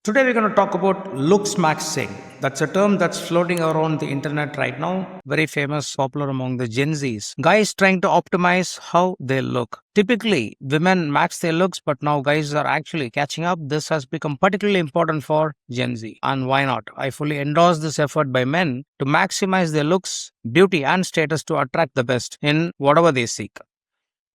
Today we're going to talk about Looksmaxxing. That's a term that's floating around the internet right now. Very famous, popular among the Gen Zs. Guys trying to optimize how they look. Typically, women max their looks, but now guys are actually catching up. This has become particularly important for Gen Z. And why not? I fully endorse this effort by men to maximize their looks, beauty, and status to attract the best in whatever they seek.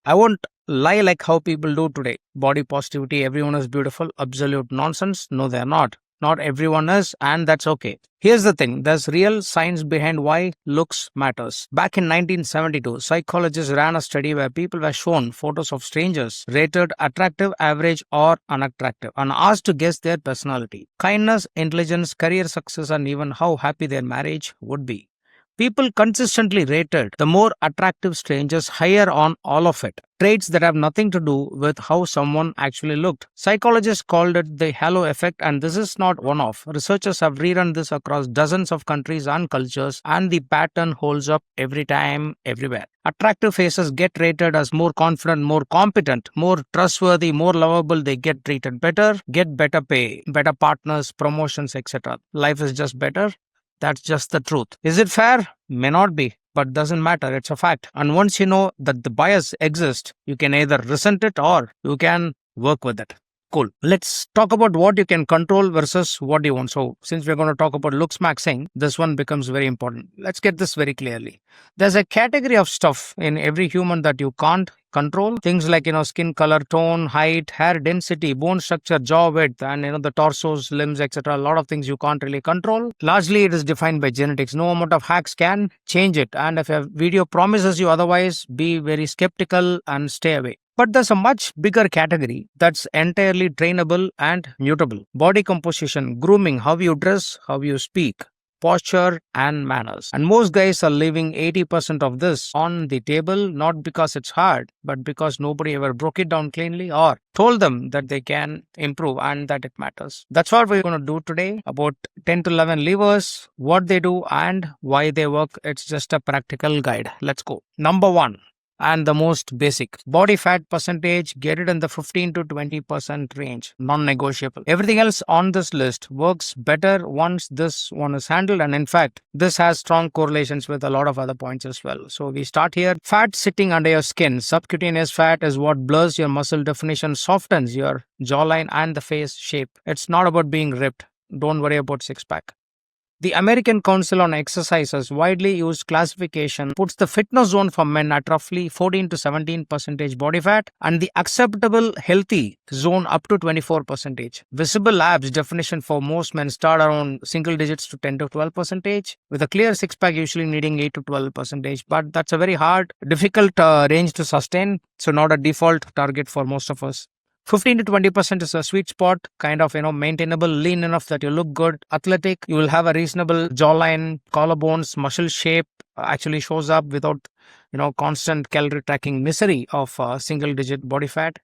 I won't lie like how people do today. Body positivity, everyone is beautiful, absolute nonsense. No, they're not. Not everyone is, and that's okay. Here's the thing, there's real science behind why looks matters. Back in 1972, psychologists ran a study where people were shown photos of strangers rated attractive, average, or unattractive and asked to guess their personality, kindness, intelligence, career success, and even how happy their marriage would be. People consistently rated the more attractive strangers higher on all of it, traits that have nothing to do with how someone actually looked. Psychologists called it the halo effect, and this is not one off. Researchers have rerun this across dozens of countries and cultures, and the pattern holds up every time, everywhere. Attractive faces get rated as more confident, more competent, more trustworthy, more lovable. They get treated better, get better pay, better partners, promotions, etc. Life is just better. That's just the truth. Is it fair? May not be, but doesn't matter. It's a fact. And once you know that the bias exists, you can either resent it or you can work with it. Cool. Let's talk about what you can control versus what you want. So, since we're going to talk about Looksmaxxing, this one becomes very important. Let's get this very clearly. There's a category of stuff in every human that you can't control. Things like, skin color, tone, height, hair density, bone structure, jaw width, and, the torsos, limbs, etc. A lot of things you can't really control. Largely, it is defined by genetics. No amount of hacks can change it. And if a video promises you otherwise, be very skeptical and stay away. But there's a much bigger category that's entirely trainable and mutable. Body composition, grooming, how you dress, how you speak, posture, and manners. And most guys are leaving 80% of this on the table, not because it's hard, but because nobody ever broke it down cleanly or told them that they can improve and that it matters. That's what we're going to do today, about 10 to 11 levers, what they do and why they work. It's just a practical guide. Let's go. Number 1. And the most basic, body fat percentage, get it in the 15 to 20% range, non-negotiable. Everything else on this list works better once this one is handled, and in fact, this has strong correlations with a lot of other points as well. So we start here. Fat sitting under your skin. Subcutaneous fat is what blurs your muscle definition, softens your jawline and the face shape. It's not about being ripped. Don't worry about six-pack. The American Council on Exercise's widely used classification puts the fitness zone for men at roughly 14 to 17% body fat and the acceptable healthy zone up to 24%. Visible abs definition for most men start around single digits to 10 to 12%, with a clear six-pack usually needing 8 to 12%. But that's a very hard, difficult range to sustain, so not a default target for most of us. 15 to 20% is a sweet spot, kind of, maintainable, lean enough that you look good, athletic. You will have a reasonable jawline, collarbones, muscle shape actually shows up without, constant calorie tracking misery of single digit body fat.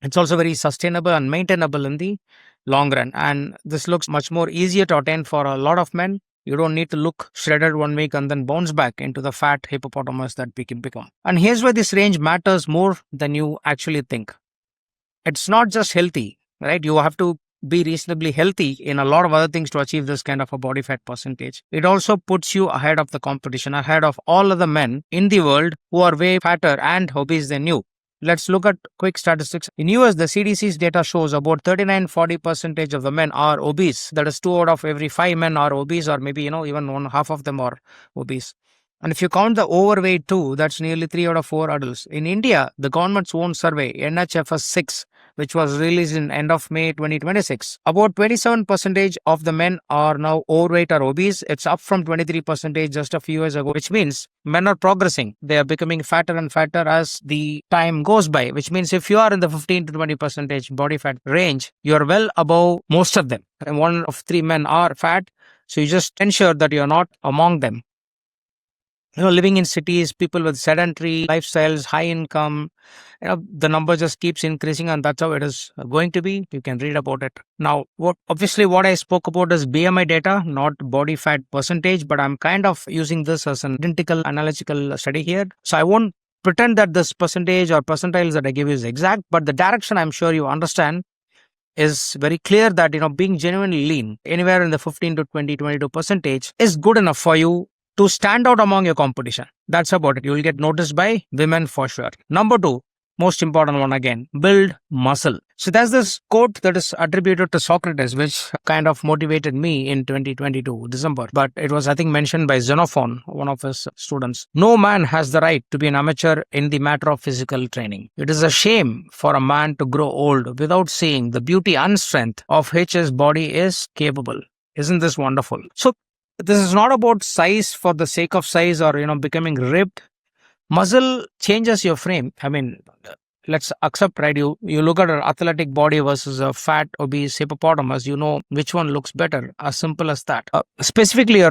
It's also very sustainable and maintainable in the long run. And this looks much more easier to attain for a lot of men. You don't need to look shredded 1 week and then bounce back into the fat hippopotamus that we can become. And here's where this range matters more than you actually think. It's not just healthy, right? You have to be reasonably healthy in a lot of other things to achieve this kind of a body fat percentage. It also puts you ahead of the competition, ahead of all other men in the world who are way fatter and obese than you. Let's look at quick statistics. In US, the CDC's data shows about 39-40% of the men are obese. That is 2 out of every 5 men are obese, or maybe, even one half of them are obese. And if you count the overweight too, that's nearly 3 out of 4 adults. In India, the government's own survey, NHFS 6, which was released in end of May 2026, about 27% of the men are now overweight or obese. It's up from 23% just a few years ago, which means men are progressing. They are becoming fatter and fatter as the time goes by, which means if you are in the 15 to 20% body fat range, you're well above most of them. And 1 of 3 men are fat. So you just ensure that you're not among them. Living in cities, people with sedentary lifestyles, high income, the number just keeps increasing, and that's how it is going to be. You can read about it. Now, what I spoke about is BMI data, not body fat percentage, but I'm kind of using this as an identical analogical study here. So I won't pretend that this percentage or percentiles that I give you is exact, but the direction I'm sure you understand. is very clear that, being genuinely lean, anywhere in the 15 to 20, 22 percentage is good enough for you to stand out among your competition. That's about it. You will get noticed by women for sure. Number two, most important one again, build muscle. So there's this quote that is attributed to Socrates, which kind of motivated me in 2022 December. But it was, I think, mentioned by Xenophon, one of his students. No man has the right to be an amateur in the matter of physical training. It is a shame for a man to grow old without seeing the beauty and strength of which his body is capable. Isn't this wonderful? So this is not about size for the sake of size or, becoming ripped. Muscle changes your frame. I mean, let's accept, right? You look at an athletic body versus a fat, obese hippopotamus, you know which one looks better. As simple as that. Specifically,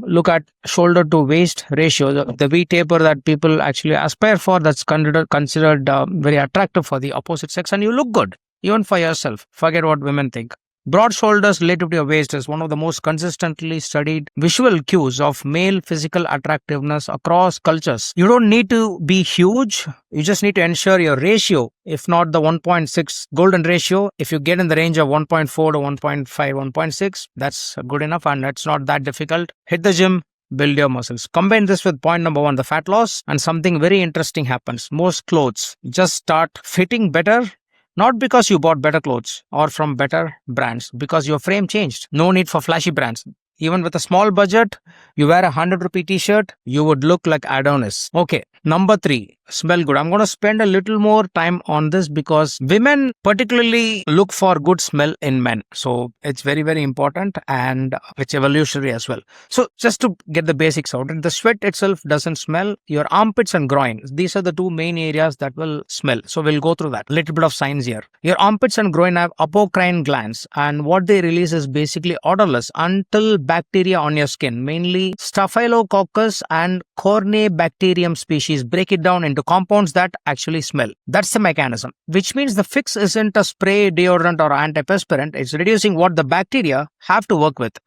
look at shoulder to waist ratio, the V taper that people actually aspire for, that's considered very attractive for the opposite sex, and you look good, even for yourself. Forget what women think. Broad shoulders relative to your waist is one of the most consistently studied visual cues of male physical attractiveness across cultures. You don't need to be huge. You just need to ensure your ratio, if not the 1.6 golden ratio, if you get in the range of 1.4 to 1.5, 1.6, that's good enough, and it's not that difficult. Hit the gym, build your muscles. Combine this with point number one, the fat loss, and something very interesting happens. Most clothes just start fitting better. Not because you bought better clothes or from better brands, because your frame changed. No need for flashy brands. Even with a small budget, you wear a 100 rupee t-shirt, you would look like Adonis. Okay, number three, smell good. I'm going to spend a little more time on this because women particularly look for good smell in men. So it's very, very important, and it's evolutionary as well. So just to get the basics out, the sweat itself doesn't smell. Your armpits and groin, these are the two main areas that will smell. So we'll go through that. Little bit of science here. Your armpits and groin have apocrine glands, and what they release is basically odorless until bacteria on your skin, mainly Staphylococcus and Corynebacterium species, break it down into compounds that actually smell. That's the mechanism, which means the fix isn't a spray, deodorant, or antiperspirant. It's reducing what the bacteria have to work with.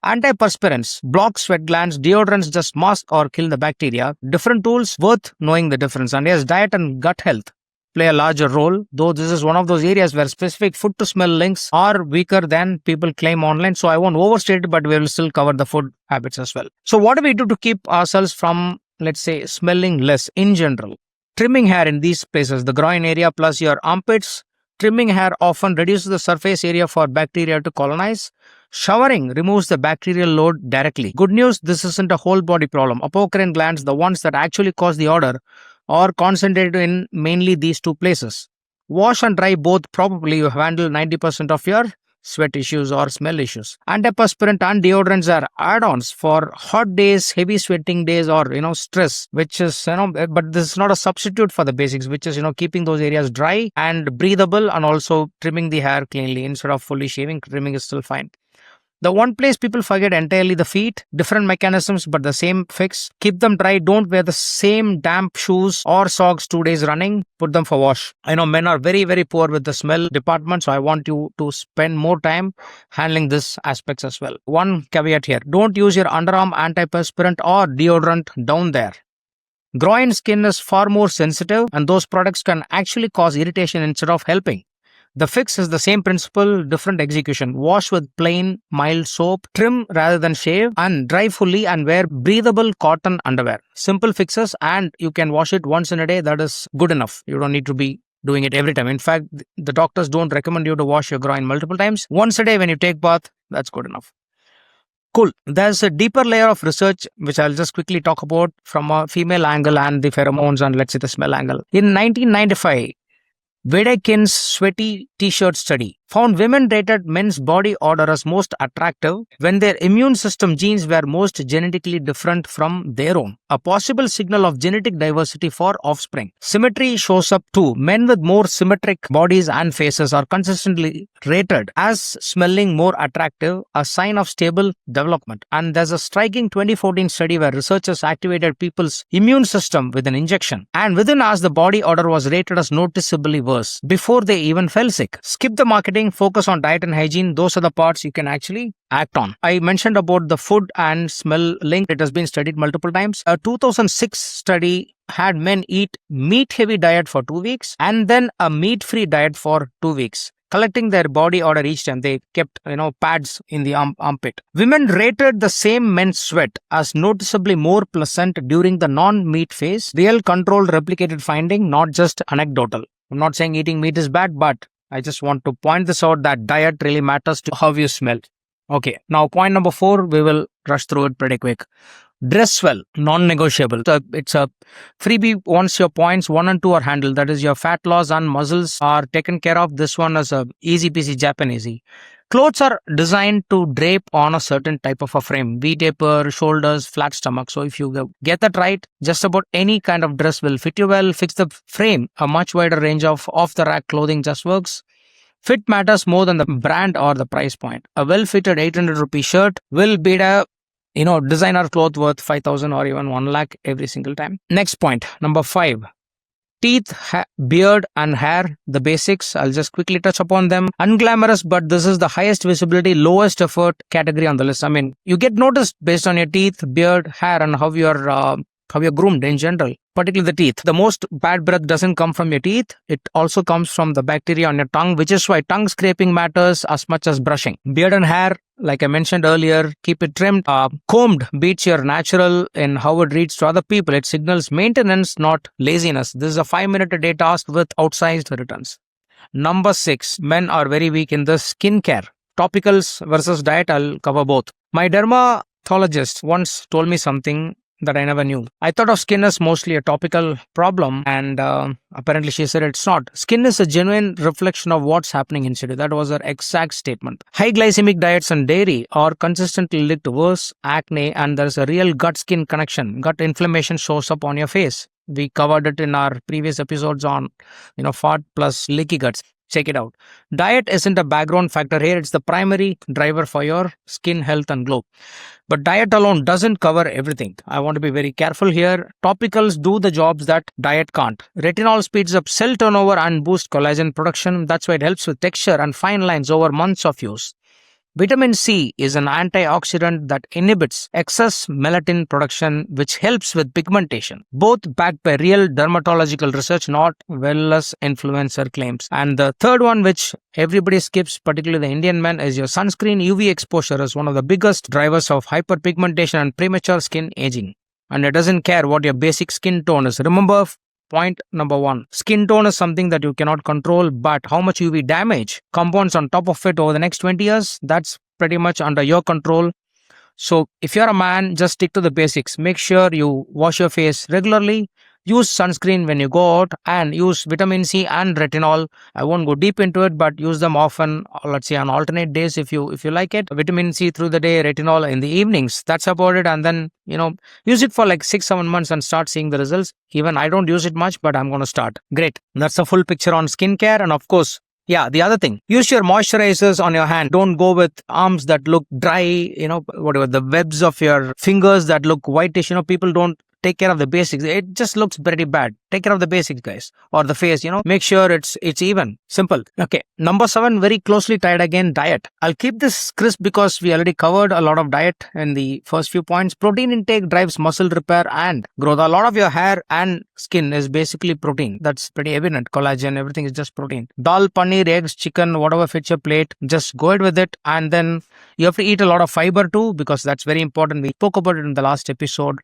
Antiperspirants block sweat glands, deodorants just mask or kill the bacteria. Different tools, worth knowing the difference. And yes, diet and gut health play a larger role, though this is one of those areas where specific food to smell links are weaker than people claim online. So I won't overstate it, but we will still cover the food habits as well. So what do we do to keep ourselves from, let's say, smelling less in general? Trimming hair in these places, the groin area plus your armpits. Trimming hair often reduces the surface area for bacteria to colonize. Showering removes the bacterial load directly. Good news, this isn't a whole body problem. Apocrine glands, the ones that actually cause the odor, are concentrated in mainly these two places. Wash and dry both properly, you handle 90% of your sweat issues or smell issues. Antiperspirant and deodorants are add-ons for hot days, heavy sweating days, or stress, which is but this is not a substitute for the basics, which is keeping those areas dry and breathable, and also trimming the hair cleanly instead of fully shaving. Trimming is still fine. The one place people forget entirely, the feet. Different mechanisms, but the same fix. Keep them dry. Don't wear the same damp shoes or socks 2 days running. Put them for wash. I know men are very, very poor with the smell department, so I want you to spend more time handling this aspects as well. One caveat here. Don't use your underarm antiperspirant or deodorant down there. Groin skin is far more sensitive, and those products can actually cause irritation instead of helping. The fix is the same principle, different execution. Wash with plain, mild soap, trim rather than shave, and dry fully, and wear breathable cotton underwear. Simple fixes, and you can wash it once in a day. That is good enough. You don't need to be doing it every time. In fact, the doctors don't recommend you to wash your groin multiple times. Once a day when you take bath, that's good enough. Cool. There's a deeper layer of research, which I'll just quickly talk about from a female angle and the pheromones and let's say the smell angle. In 1995, Wedekind's sweaty t-shirt study found women rated men's body odor as most attractive when their immune system genes were most genetically different from their own, a possible signal of genetic diversity for offspring. Symmetry shows up too. Men with more symmetric bodies and faces are consistently rated as smelling more attractive, a sign of stable development. And there's a striking 2014 study where researchers activated people's immune system with an injection, and within hours the body odor was rated as noticeably worse before they even fell sick. Skip the marketing, focus on diet and hygiene. Those are the parts you can actually act on. I mentioned about the food and smell link. It has been studied multiple times. A 2006 study had men eat meat-heavy diet for 2 weeks and then a meat-free diet for 2 weeks. collecting their body odor each time. They kept, pads in the armpit. Women rated the same men's sweat as noticeably more pleasant during the non-meat phase. Real controlled replicated finding, not just anecdotal. I'm not saying eating meat is bad, but I just want to point this out that diet really matters to how you smell. Okay, now point number 4, we will rush through it pretty quick. Dress well, non-negotiable. So it's a freebie once your points 1 and 2 are handled. That is, your fat loss and muscles are taken care of. This one is a easy peasy Japanesey. Clothes are designed to drape on a certain type of a frame. V-taper, shoulders, flat stomach. So if you get that right, just about any kind of dress will fit you well. Fix the frame. A much wider range of off-the-rack clothing just works. Fit matters more than the brand or the price point. A well-fitted 800 rupee shirt will beat a designer cloth worth 5,000 or even 1 lakh every single time. Next point, number 5. Teeth, beard and hair, the basics. I'll just quickly touch upon them. Unglamorous, but this is the highest visibility, lowest effort category on the list. I mean, you get noticed based on your teeth, beard, hair, and how you're groomed in general, particularly the teeth. The most bad breath doesn't come from your teeth. It also comes from the bacteria on your tongue, which is why tongue scraping matters as much as brushing. Beard and hair, like I mentioned earlier, keep it trimmed. Combed beats your natural in how it reads to other people. It signals maintenance, not laziness. This is a 5-minute a day task with outsized returns. Number 6, men are very weak in the skincare. Topicals versus diet, I'll cover both. My dermatologist once told me something that I never knew. I thought of skin as mostly a topical problem, and apparently she said it's not. Skin is a genuine reflection of what's happening inside you. That was her exact statement. High glycemic diets and dairy are consistently linked to worse acne, and there's a real gut-skin connection. Gut inflammation shows up on your face. We covered it in our previous episodes on, fat plus leaky guts. Check it out. Diet isn't a background factor here. It's the primary driver for your skin health and glow. But diet alone doesn't cover everything. I want to be very careful here. Topicals do the jobs that diet can't. Retinol speeds up cell turnover and boosts collagen production. That's why it helps with texture and fine lines over months of use. Vitamin C is an antioxidant that inhibits excess melatonin production, which helps with pigmentation. Both backed by real dermatological research, not wellness influencer claims. And the third one, which everybody skips, particularly the Indian men, is your sunscreen. UV exposure is one of the biggest drivers of hyperpigmentation and premature skin aging. And it doesn't care what your basic skin tone is. Remember, point number 1, skin tone is something that you cannot control, but how much UV damage compounds on top of it over the next 20 years, that's pretty much under your control. So if you're a man, just stick to the basics. Make sure you wash your face regularly. Use sunscreen when you go out, and use vitamin C and retinol. I won't go deep into it, but use them often, let's say on alternate days if you like it. Vitamin C through the day, retinol in the evenings. That's about it. And then, use it for like 6-7 months and start seeing the results. Even I don't use it much, but I'm going to start. Great. That's a full picture on skincare. And of course, the other thing, use your moisturizers on your hand. Don't go with arms that look dry, whatever, the webs of your fingers that look whitish. People don't take care of the basics. It just looks pretty bad. Take care of the basics, guys. Or the face, make sure it's even. Simple. Okay. Number 7, very closely tied again, diet. I'll keep this crisp because we already covered a lot of diet in the first few points. Protein intake drives muscle repair and growth. A lot of your hair and skin is basically protein. That's pretty evident. Collagen, everything is just protein. Dal, paneer, eggs, chicken, whatever fits your plate, just go ahead with it. And then you have to eat a lot of fiber too, because that's very important. We spoke about it in the last episode.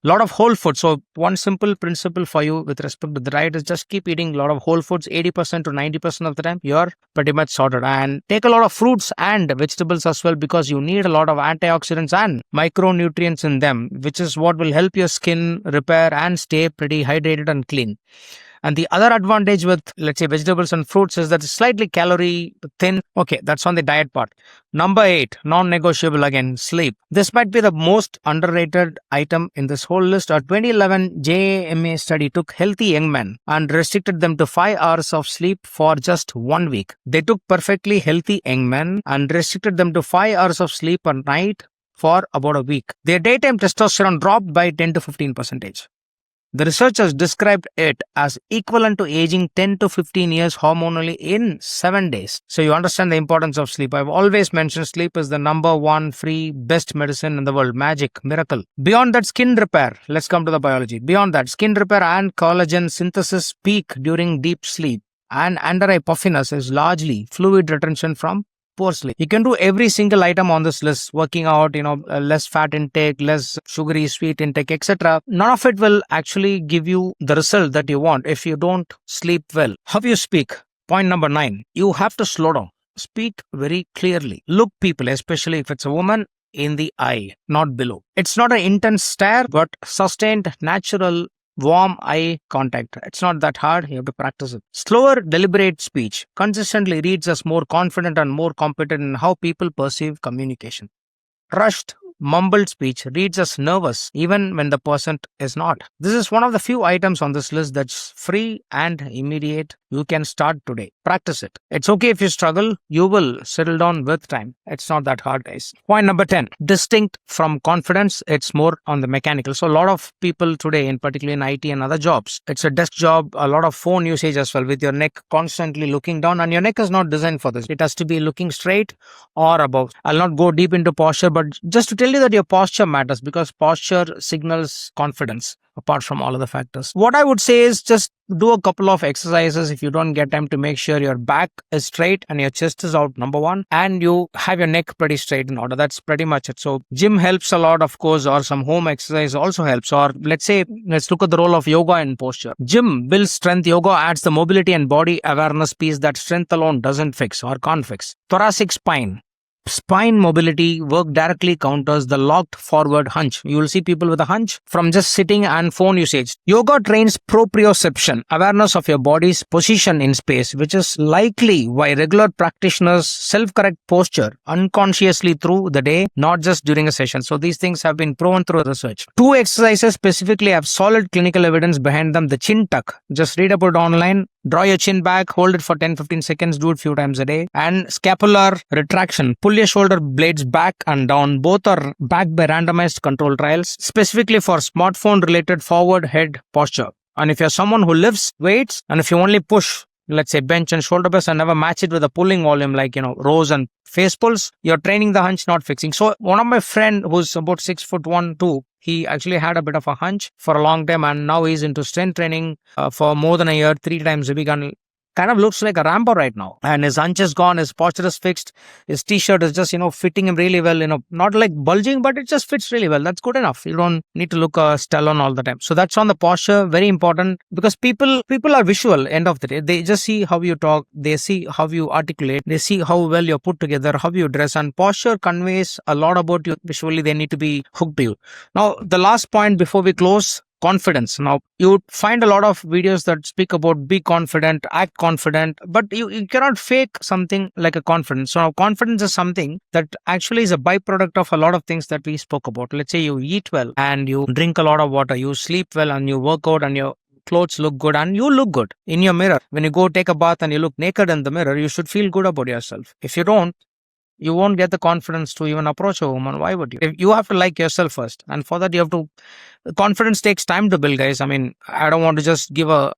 A lot of whole food. So one simple principle for you with respect to the diet is just keep eating a lot of whole foods. 80% to 90% of the time you're pretty much sorted. And take a lot of fruits and vegetables as well, because you need a lot of antioxidants and micronutrients in them, which is what will help your skin repair and stay pretty hydrated and clean. And the other advantage with, let's say, vegetables and fruits is that it's slightly calorie thin. Okay, that's on the diet part. Number 8, non-negotiable again, sleep. This might be the most underrated item in this whole list. A 2011 JAMA study took healthy young men and restricted them to 5 hours of sleep for just 1 week. They took perfectly healthy young men and restricted them to 5 hours of sleep per night for about a week. Their daytime testosterone dropped by 10 to 15%. The researchers described it as equivalent to aging 10 to 15 years hormonally in 7 days. So you understand the importance of sleep. I've always mentioned sleep is the number 1 free best medicine in the world. Magic, miracle. Beyond that, skin repair. Let's come to the biology. Beyond that, skin repair and collagen synthesis peak during deep sleep. And under eye puffiness is largely fluid retention from poor sleep. You can do every single item on this list, working out, less fat intake, less sugary sweet intake, etc. None of it will actually give you the result that you want if you don't sleep well. How you speak? Point number 9. You have to slow down. Speak very clearly. Look people, especially if it's a woman, in the eye, not below. It's not an intense stare, but sustained, natural, warm eye contact. It's not that hard. You have to practice it. Slower, deliberate speech consistently reads us more confident and more competent in how people perceive communication. Rushed, mumbled speech reads us nervous even when the person is not. This is one of the few items on this list that's free and immediate. You can start today. Practice it. It's okay if you struggle. You will settle down with time. It's not that hard, guys. Point number 10. Distinct from confidence, it's more on the mechanical. So a lot of people today, in particular in IT and other jobs, it's a desk job, a lot of phone usage as well, with your neck constantly looking down, and your neck is not designed for this. It has to be looking straight or above. I'll not go deep into posture, but just to tell you that your posture matters, because posture signals confidence apart from all of the factors. What I would say is just do a couple of exercises if you don't get time, to make sure your back is straight and your chest is out, number one, and you have your neck pretty straight in order. That's pretty much it. So gym helps a lot, of course, or some home exercise also helps. Or let's look at the role of yoga in posture. Gym builds strength. Yoga adds the mobility and body awareness piece that strength alone doesn't fix or can't fix. Thoracic spine. Spine mobility work directly counters the locked forward hunch. You will see people with a hunch from just sitting and phone usage. Yoga trains proprioception, awareness of your body's position in space, which is likely why regular practitioners self-correct posture unconsciously through the day, not just during a session. So these things have been proven through research. 2 exercises specifically have solid clinical evidence behind them. The chin tuck, just read about it online. Draw your chin back, hold it for 10-15 seconds, do it few times a day. And scapular retraction, pull your shoulder blades back and down. Both are backed by randomized control trials, specifically for smartphone related forward head posture. And if you're someone who lifts weights, and if you only push, let's say bench and shoulder press, and never match it with a pulling volume like, rows and face pulls, you're training the hunch, not fixing. So one of my friend who's about 6'1", 2, he actually had a bit of a hunch for a long time, and now he's into strength training for more than a year, 3 times a week, and kind of looks like a Rambo right now. And his hunch is gone, his posture is fixed, his t-shirt is just, fitting him really well, not like bulging, but it just fits really well. That's good enough. You don't need to look Stallone all the time. So that's on the posture, very important, because people are visual, end of the day. They just see how you talk, they see how you articulate, they see how well you're put together, how you dress, and posture conveys a lot about you visually. They need to be hooked to you. Now, the last point before we close, confidence. Now, you find a lot of videos that speak about be confident, act confident, but you cannot fake something like a confidence. So now confidence is something that actually is a byproduct of a lot of things that we spoke about. Let's say you eat well and you drink a lot of water, you sleep well and you work out and your clothes look good and you look good in your mirror. When you go take a bath and you look naked in the mirror, you should feel good about yourself. If you don't, you won't get the confidence to even approach a woman. Why would you? You have to like yourself first. And for that, you have to, confidence takes time to build, guys. I mean, I don't want to just give a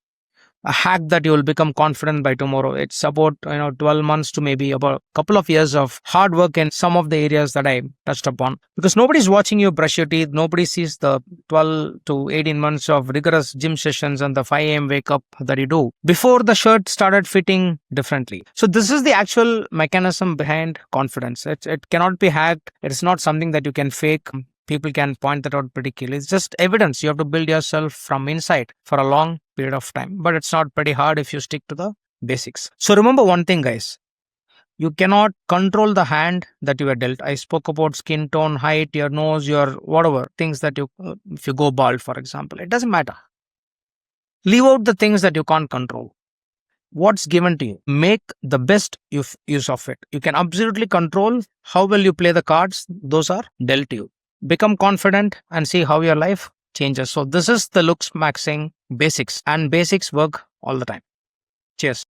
hack that you will become confident by tomorrow. It's about 12 months to maybe about a couple of years of hard work in some of the areas that I touched upon, because nobody's watching you brush your teeth. Nobody sees the 12 to 18 months of rigorous gym sessions and the 5 a.m. wake up that you do before the shirt started fitting differently. So this is the actual mechanism behind confidence. It cannot be hacked. It's not something that you can fake. People can point that out pretty clearly. It's just evidence. You have to build yourself from inside for a long period of time. But it's not pretty hard if you stick to the basics. So remember one thing, guys. You cannot control the hand that you are dealt. I spoke about skin tone, height, your nose, your whatever, things that if you go bald, for example, it doesn't matter. Leave out the things that you can't control. What's given to you, make the best use of it. You can absolutely control how well you play the cards. Those are dealt to you. Become confident and see how your life changes. So this is the Looksmaxxing basics, and basics work all the time. Cheers.